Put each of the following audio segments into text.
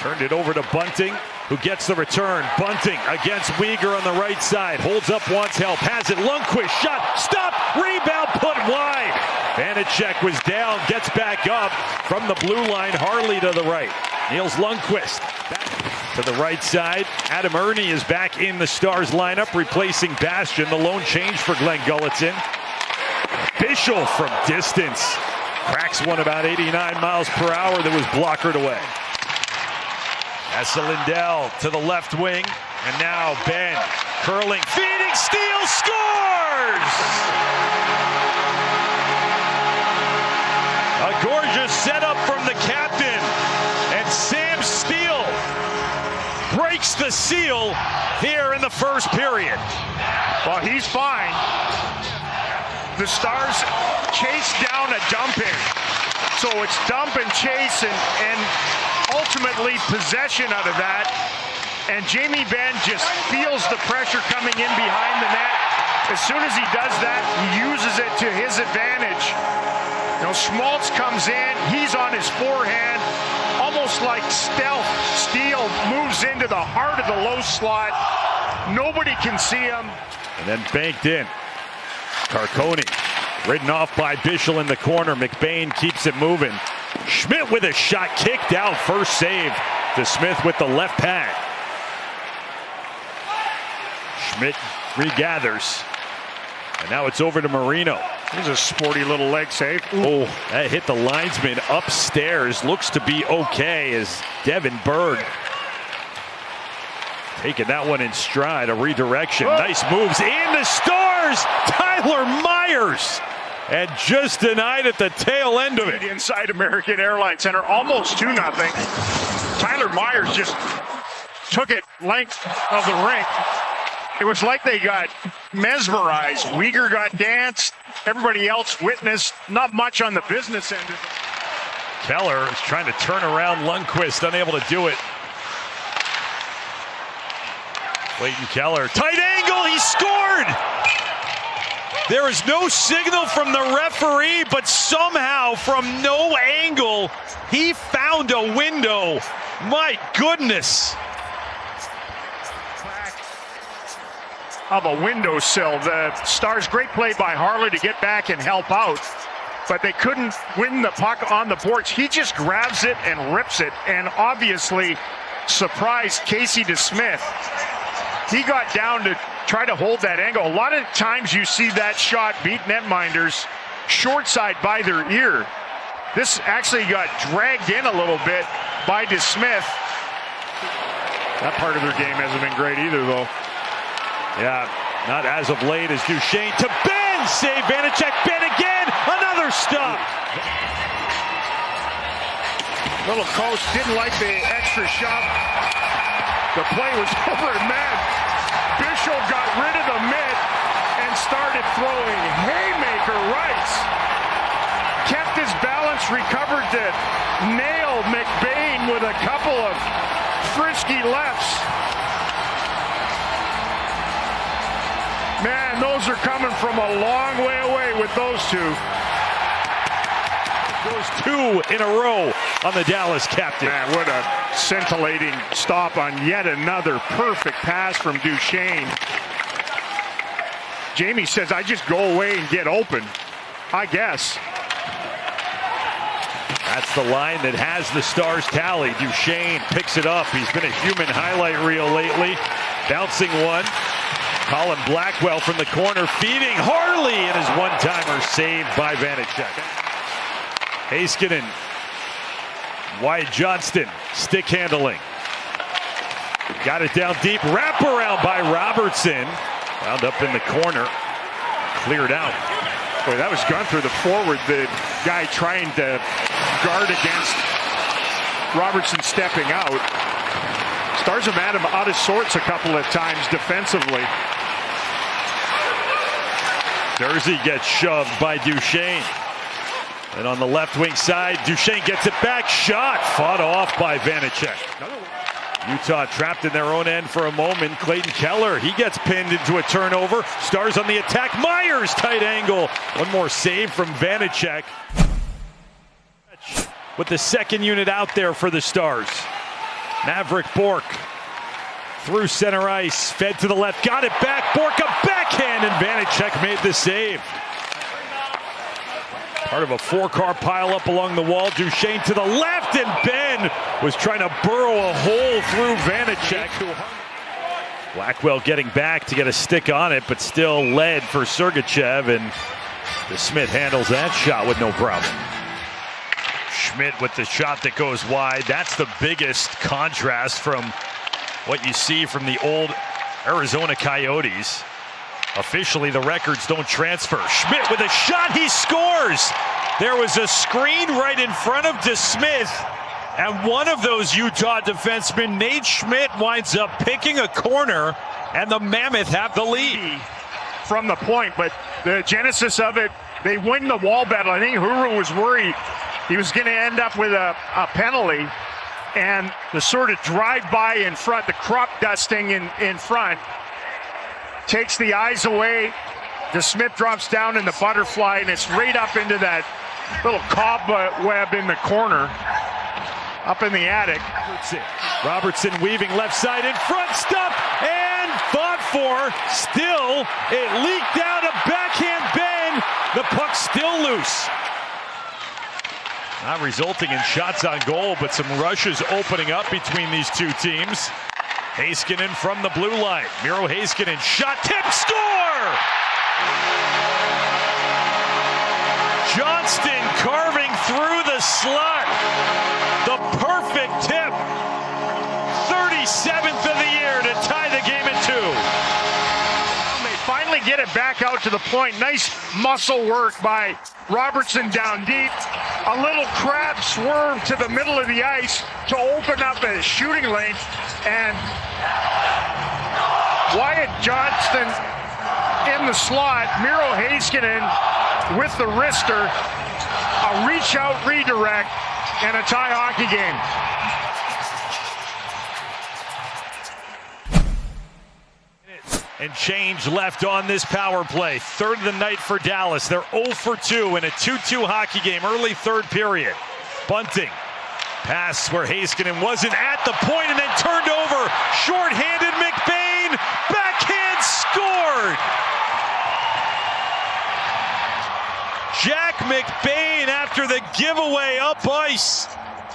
Turned it over to Bunting, who gets the return. Bunting against Weegar on the right side. Holds up, wants help, has it. Lundqvist, shot, stop, rebound, put wide. Vanecek was down, gets back up from the blue line. Harley to the right. Nils Lundqvist back to the right side. Adam Ernie is back in the Stars lineup, replacing Bastian. The lone change for Glenn Gulutzan. Bischel from distance. Cracks one about 89 miles per hour that was blockered away. Esa Lindell to the left wing, and now Ben curling, feeding, steal, scores! A gorgeous setup from the captain, and Sam Steele breaks the seal here in the first period. Well, he's fine. The Stars chase down a dump in. So it's dump and chase and ultimately possession out of that. And Jamie Benn just feels the pressure coming in behind the net. As soon as he does that, he uses it to his advantage. You know, Schmaltz comes in, he's on his forehand, almost like stealth. Steele moves into the heart of the low slot. Nobody can see him. And then banked in. Carcone ridden off by Bischel in the corner. McBain keeps it moving. Schmidt with a shot kicked out. First save to Smith with the left pad. Schmidt regathers. And now it's over to Marino. Here's a sporty little leg save. Oh, that hit the linesman upstairs. Looks to be okay as Devin Berg taking that one in stride. A redirection. Whoa. Nice moves in the Stars. Tyler Myers. And just denied at the tail end of it. Inside American Airlines Center, almost 2-0. Tyler Myers just took it length of the rink. It was like they got mesmerized. Weegar got danced. Everybody else witnessed. Not much on the business end of it. Keller is trying to turn around Lundqvist, unable to do it. Clayton Keller, tight angle, he scored! There is no signal from the referee, but somehow from no angle, he found a window. My goodness. Of a windowsill. The Stars, great play by Harley to get back and help out, but they couldn't win the puck on the boards. He just grabs it and rips it, and obviously surprised Casey DeSmith. He got down to try to hold that angle. A lot of times you see that shot beat netminders short side by their ear. This actually got dragged in a little bit by DeSmith. That part of their game hasn't been great either, though. Yeah, not as of late as Duchesne to Ben. Save Vanecek. Ben again. Another stop. Little coach didn't like the extra shot. The play was over, and man, Bischel got rid of the mitt and started throwing haymaker rights. Kept his balance, recovered to nail McBain with a couple of frisky lefts. Man, those are coming from a long way away with those two. Those 2 in a row on the Dallas captain. Man, what a scintillating stop on yet another perfect pass from Duchesne. Jamie says, I just go away and get open, I guess. That's the line that has the Stars tally. Duchesne picks it up. He's been a human highlight reel lately. Bouncing one. Colin Blackwell from the corner, feeding Harley, and his one-timer saved by Vanecek. Heiskanen, Wyatt Johnston, stick handling. Got it down deep, wraparound by Robertson. Wound up in the corner, cleared out. Boy, that was Gunther, the forward, the guy trying to guard against Robertson stepping out. Stars have had him out of sorts a couple of times defensively. Jersey gets shoved by Duchesne. And on the left wing side, Duchesne gets it back. Shot fought off by Vanecek. Utah trapped in their own end for a moment. Clayton Keller, he gets pinned into a turnover. Stars on the attack. Myers, tight angle. One more save from Vanecek. With the second unit out there for the Stars. Maverick Bourque through center ice, fed to the left, got it back. Bourque a backhand, and Vanecek made the save. Part of a four-car pileup along the wall. Duchesne to the left, and Ben was trying to burrow a hole through Vanecek. Blackwell getting back to get a stick on it, but still led for Sergachev, and DeSmith handles that shot with no problem. Schmidt with the shot that goes wide. That's the biggest contrast from what you see from the old Arizona Coyotes. Officially, the records don't transfer. Schmidt with a shot, he scores! There was a screen right in front of DeSmith, and one of those Utah defensemen, Nate Schmidt, winds up picking a corner, and the Mammoth have the lead. From the point, but the genesis of it, they win the wall battle. I think Huru was worried he was going to end up with a penalty, and the sort of drive-by in front, the crop dusting in front, takes the eyes away. DeSmith drops down in the butterfly, and it's right up into that little cobweb in the corner, up in the attic. Robertson weaving left side in front, stop, and fought for. Still, it leaked out, a backhand Ben. The puck's still loose. Not resulting in shots on goal, but some rushes opening up between these two teams. Heiskanen from the blue line. Miro Heiskanen, shot, tip, score! Johnston carving through the slot. The perfect tip. 37th of the year to tie the game at 2. They finally get it back out to the point. Nice muscle work by Robertson down deep. A little crab swerve to the middle of the ice to open up a shooting lane. And Wyatt Johnston in the slot. Miro Heiskanen with the wrister. A reach-out redirect and a tie hockey game. And change left on this power play. Third of the night for Dallas. They're 0 for 2 in a 2-2 hockey game. Early third period. Bunting. Pass where Heiskanen wasn't at the point and then turned over. Short-handed McBain. Backhand scored. Jack McBain after the giveaway up ice.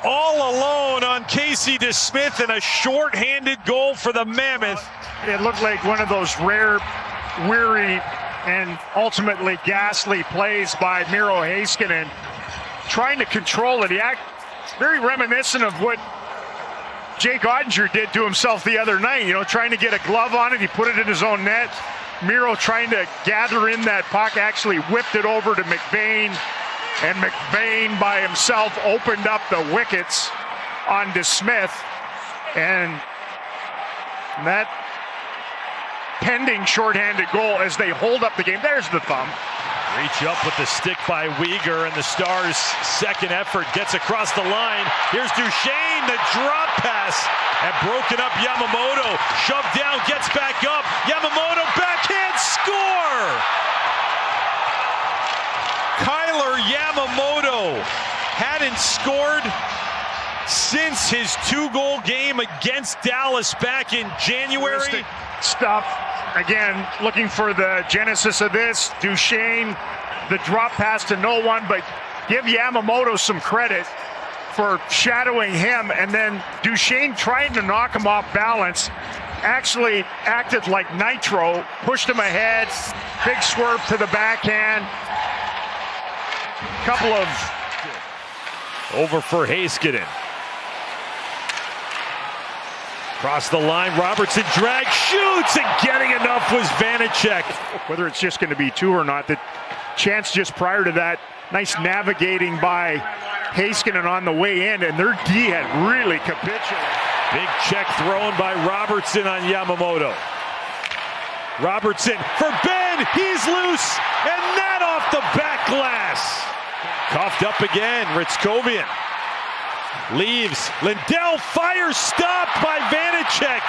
All alone on Casey DeSmith, and a short-handed goal for the Mammoth. It looked like one of those rare, weary, and ultimately ghastly plays by Miro Heiskanen, trying to control it. He acted very reminiscent of what Jake Ottinger did to himself the other night, trying to get a glove on it. He put it in his own net. Miro trying to gather in that puck, actually whipped it over to McBain, and McBain by himself opened up the wickets on DeSmith, and that pending shorthanded goal as they hold up the game. There's the thumb. Reach up with the stick by Weegar, and the Stars' second effort gets across the line. Here's Duchesne, the drop pass, and broken up Yamamoto. Shoved down, gets back up. Yamamoto, backhand, score! Kyler Yamamoto hadn't scored since his 2-goal game against Dallas back in January. Stuff. Again, looking for the genesis of this. Duchesne, the drop pass to no one, but give Yamamoto some credit for shadowing him, and then Duchesne trying to knock him off balance. Actually acted like nitro, pushed him ahead, big swerve to the backhand. Couple of over for Heiskanen. Across the line, Robertson drags, shoots, and getting enough was Vanecek. Whether it's just going to be 2 or not, the chance just prior to that, nice navigating by Heiskanen on the way in, and their D had really capitulated. Big check thrown by Robertson on Yamamoto. Robertson for Ben, he's loose, and that off the back glass. Coughed up again, Ritzkovian. Leaves, Lindell fires, stopped by Vanecek,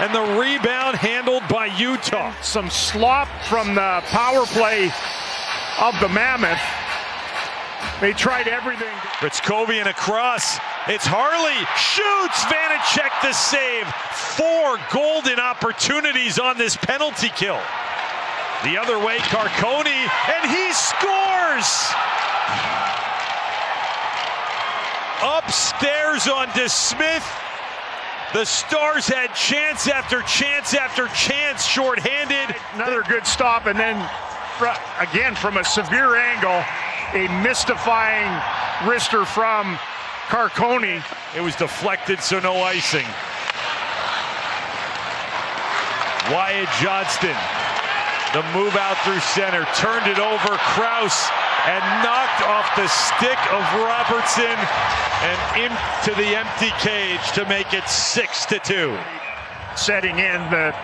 and the rebound handled by Utah. Some slop from the power play of the Mammoth. They tried everything. Ritzkovian across, It's Harley, shoots, Vanacek the save. 4 golden opportunities on this penalty kill. The other way, Carcone, and he scores! Upstairs on DeSmith. The Stars had chance after chance after chance, shorthanded. Another good stop, and then again from a severe angle, a mystifying wrister from Carcone. It was deflected, so no icing. Wyatt Johnston, the move out through center, turned it over, Kraus, and knocked off the stick of Robertson and into the empty cage to make it 6-2. Setting in the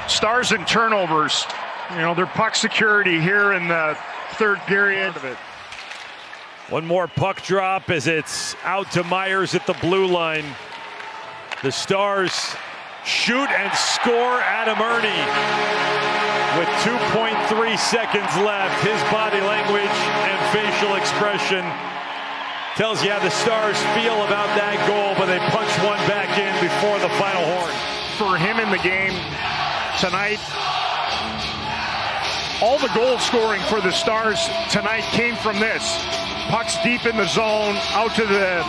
Stars and turnovers, their puck security here in the third period. One more puck drop as it's out to Myers at the blue line. The Stars shoot and score. Adam Erne with 2.3 seconds left. His body language and facial expression tells you how the Stars feel about that goal, but they punch one back in before the final horn. For him in the game tonight, all the goal scoring for the Stars tonight came from this. Pucks deep in the zone, out to the